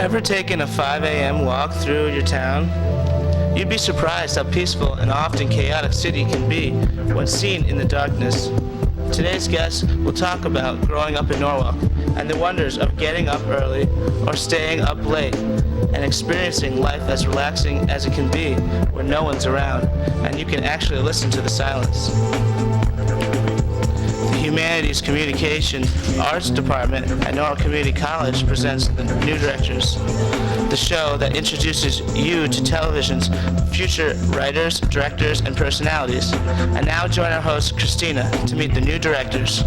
Ever taken a 5 a.m. walk through your town? You'd be surprised how peaceful and often chaotic city can be when seen in the darkness. Today's guest will talk about growing up in Norwalk and the wonders of getting up early or staying up late and experiencing life as relaxing as it can be when no one's around and you can actually listen to the silence. The Humanities Communication Arts Department at Norwalk Community College presents The New Directors, the show that introduces you to television's future writers, directors, and personalities. And now join our host, Christina, to meet the new directors.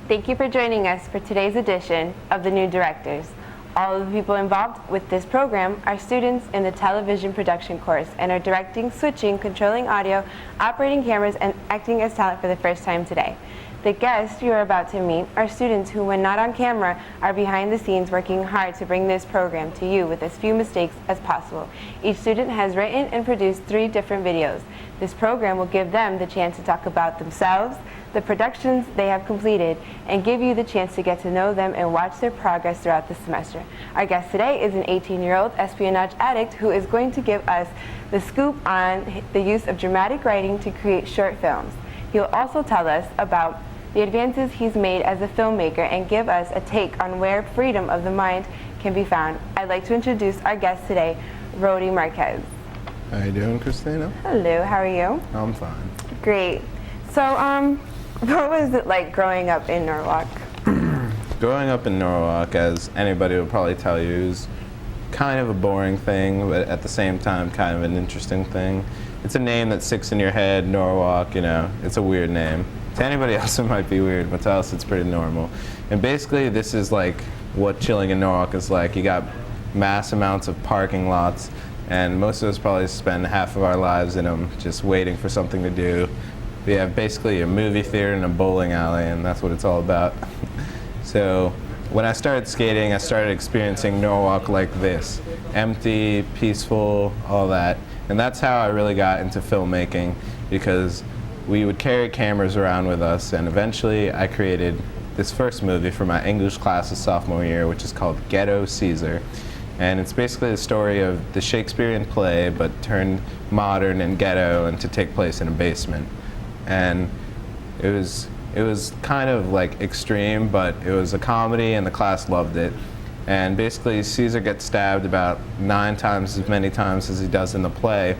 Thank you for joining us for today's edition of The New Directors. All of the people involved with this program are students in the television production course and are directing, switching, controlling audio, operating cameras, and acting as talent for the first time today. The guests you are about to meet are students who, when not on camera, are behind the scenes working hard to bring this program to you with as few mistakes as possible. Each student has written and produced 3 different videos. This program will give them the chance to talk about themselves, the productions they have completed, and give you the chance to get to know them and watch their progress throughout the semester. Our guest today is an 18-year-old espionage addict who is going to give us the scoop on the use of dramatic writing to create short films. He'll also tell us about the advances he's made as a filmmaker and give us a take on where freedom of the mind can be found. I'd like to introduce our guest today, Rody Marquez. How you doing, Christina? Hello, how are you? I'm fine. Great. So, what was it like growing up in Norwalk? Growing up in Norwalk, as anybody would probably tell you, is kind of a boring thing, but at the same time, kind of an interesting thing. It's a name that sticks in your head, Norwalk, you know, it's a weird name. To anybody else, it might be weird, but to us, it's pretty normal. And basically, this is like what chilling in Norwalk is like. You got mass amounts of parking lots, and most of us probably spend half of our lives in them just waiting for something to do. We have basically a movie theater and a bowling alley, and that's what it's all about. So when I started skating, I started experiencing Norwalk like this. Empty, peaceful, all that. And that's how I really got into filmmaking, because we would carry cameras around with us, and eventually I created this first movie for my English class's sophomore year, which is called Ghetto Caesar. And it's basically the story of the Shakespearean play, but turned modern and ghetto and to take place in a basement. And it was kind of like extreme, but it was a comedy and the class loved it. And basically Caesar gets stabbed about 9 times as many times as he does in the play,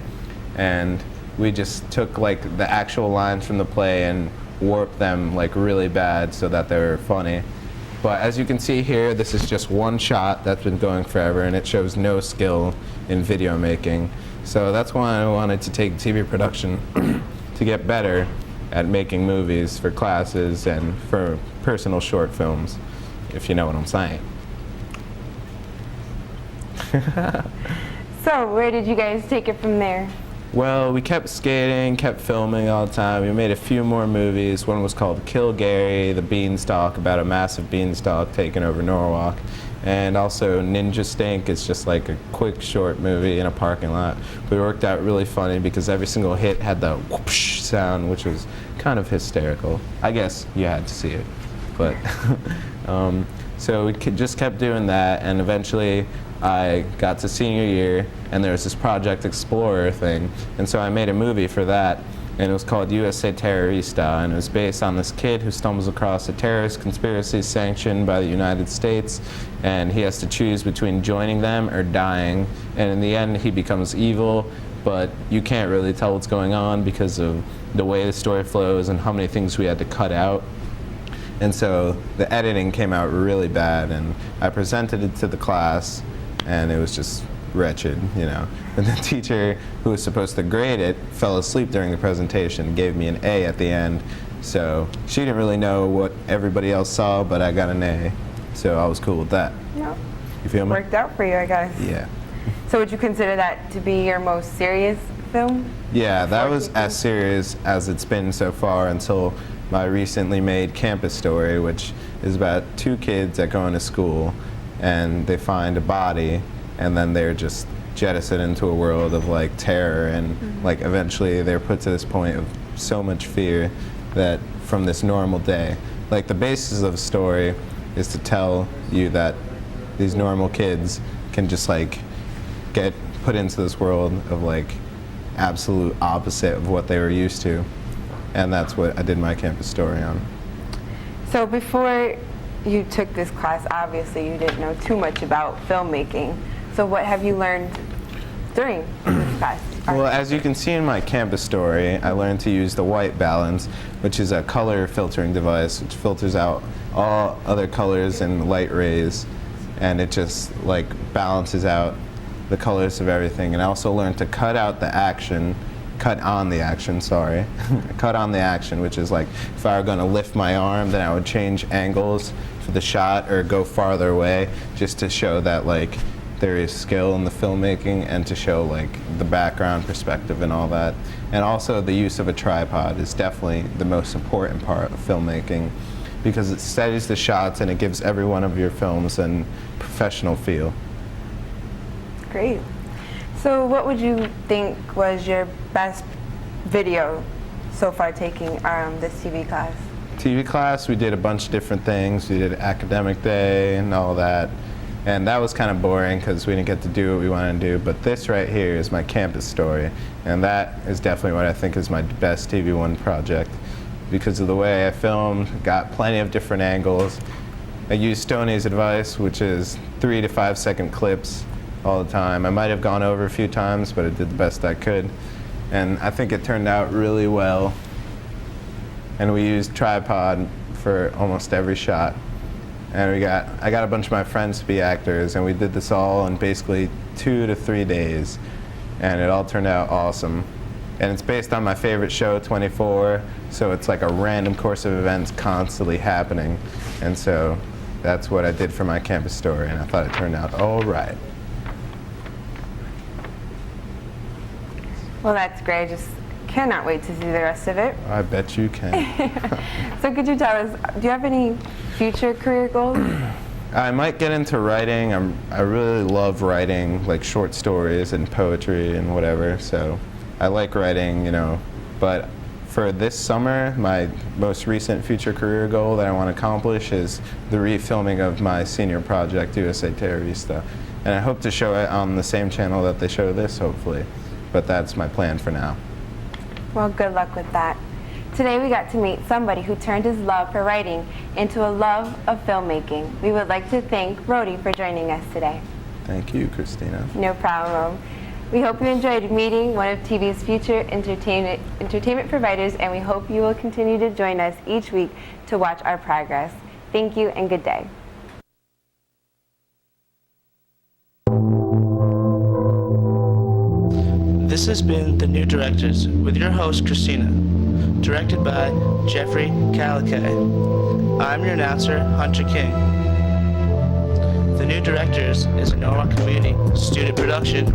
and we just took like the actual lines from the play and warped them like really bad so that they were funny. But as you can see here, this is just one shot that's been going forever, and it shows no skill in video making. So that's why I wanted to take TV production to get better at making movies for classes and for personal short films, if you know what I'm saying. So, where did you guys take it from there? Well, we kept skating, kept filming all the time. We made a few more movies. One was called Kill Gary, the Beanstalk, about a massive beanstalk taking over Norwalk. And also Ninja Stink is just like a quick short movie in a parking lot. But it worked out really funny because every single hit had the whoosh sound, which was kind of hysterical. I guess you had to see it. But so we just kept doing that, and eventually I got to senior year, and there was this Project Explorer thing, and so I made a movie for that, and it was called USA Terrorista, and it was based on this kid who stumbles across a terrorist conspiracy sanctioned by the United States, and he has to choose between joining them or dying, and in the end he becomes evil, but you can't really tell what's going on because of the way the story flows and how many things we had to cut out. And so the editing came out really bad, and I presented it to the class, and it was just wretched, you know. And the teacher who was supposed to grade it fell asleep during the presentation and gave me an A at the end. So she didn't really know what everybody else saw, but I got an A. So I was cool with that. Yep. You feel me? Worked out for you, I guess. Yeah. So would you consider that to be your most serious film? Yeah, that was as serious as it's been so far until my recently made Campus Story, which is about 2 kids that go into school and they find a body, and then they're just jettisoned into a world of like terror, and like eventually they're put to this point of so much fear that from this normal day like the basis of the story is to tell you that these normal kids can just like get put into this world of like absolute opposite of what they were used to. And that's what I did my campus story on. So before you took this class, obviously you didn't know too much about filmmaking. So what have you learned during this class? Well, as you can see in my campus story, I learned to use the white balance, which is a color filtering device which filters out all other colors and light rays, and it just like balances out the colors of everything. And I also learned to cut on the action, which is like if I were going to lift my arm, then I would change angles for the shot or go farther away, just to show that like there is skill in the filmmaking and to show like the background perspective and all that. And also the use of a tripod is definitely the most important part of filmmaking, because it steadies the shots and it gives every one of your films a professional feel. Great. So what would you think was your best video so far taking this TV class? TV class, we did a bunch of different things. We did academic day and all that. And that was kind of boring because we didn't get to do what we wanted to do. But this right here is my campus story. And that is definitely what I think is my best TV1 project, because of the way I filmed, got plenty of different angles. I used Stoney's advice, which is 3 to 5 second clips all the time. I might have gone over a few times, but I did the best I could. And I think it turned out really well. And we used tripod for almost every shot. And I got a bunch of my friends to be actors, and we did this all in basically 2 to 3 days. And it all turned out awesome. And it's based on my favorite show, 24, so it's like a random course of events constantly happening. And so that's what I did for my campus story, and I thought it turned out all right. Well, that's great. I just cannot wait to see the rest of it. I bet you can. So could you tell us, do you have any future career goals? I might get into writing. I really love writing, like short stories and poetry and whatever, so I like writing, you know. But for this summer, my most recent future career goal that I want to accomplish is the refilming of my senior project, USA Terrorista. And I hope to show it on the same channel that they show this, hopefully. But that's my plan for now. Well, good luck with that. Today we got to meet somebody who turned his love for writing into a love of filmmaking. We would like to thank Rody for joining us today. Thank you, Christina. No problem. We hope you enjoyed meeting one of TV's future entertainment providers, and we hope you will continue to join us each week to watch our progress. Thank you and good day. This has been The New Directors with your host, Christina, directed by Jeffrey Calicay. I'm your announcer, Hunter King. The New Directors is a Norwalk Community student production.